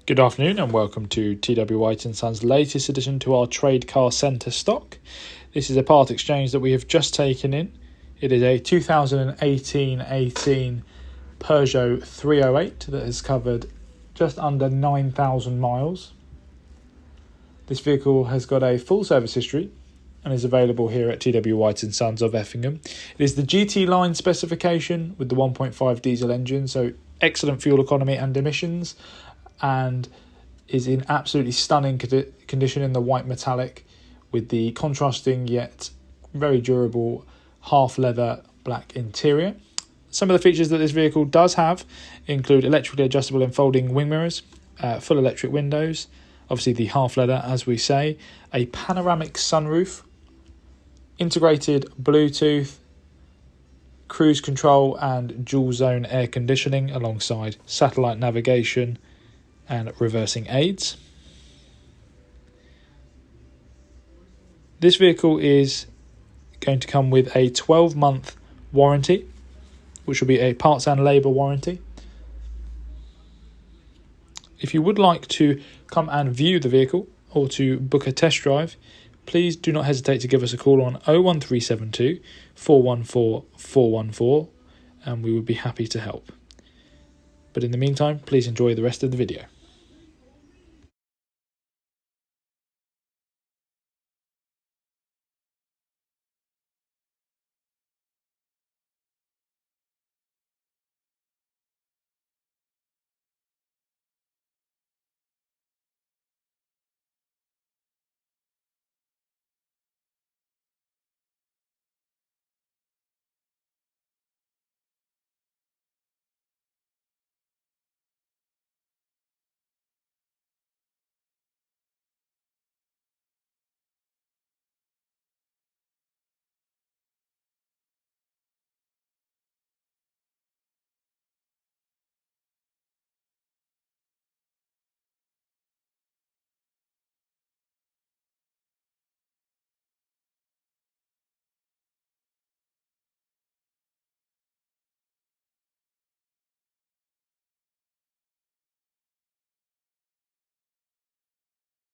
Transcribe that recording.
Good afternoon and welcome to T.W White Sons' latest addition to our trade car centre stock. This is a part exchange that we have just taken in. It is a 2018 Peugeot 308 that has covered just under 9,000 miles. This vehicle has got a full service history and is available here at T.W White Sons of Effingham. It is the GT Line specification with the 1.5 diesel engine, so excellent fuel economy and emissions, and is in absolutely stunning condition in the white metallic with the contrasting yet very durable half leather black interior. Some of the features that this vehicle does have include electrically adjustable and folding wing mirrors, full electric windows, obviously the half leather as we say, a panoramic sunroof, integrated Bluetooth, cruise control and dual zone air conditioning alongside satellite navigation and reversing aids. This vehicle is going to come with a 12-month warranty, which will be a parts and labour warranty. If you would like to come and view the vehicle or to book a test drive, please do not hesitate to give us a call on 01372 414 414 and we would be happy to help. But in the meantime, please enjoy the rest of the video.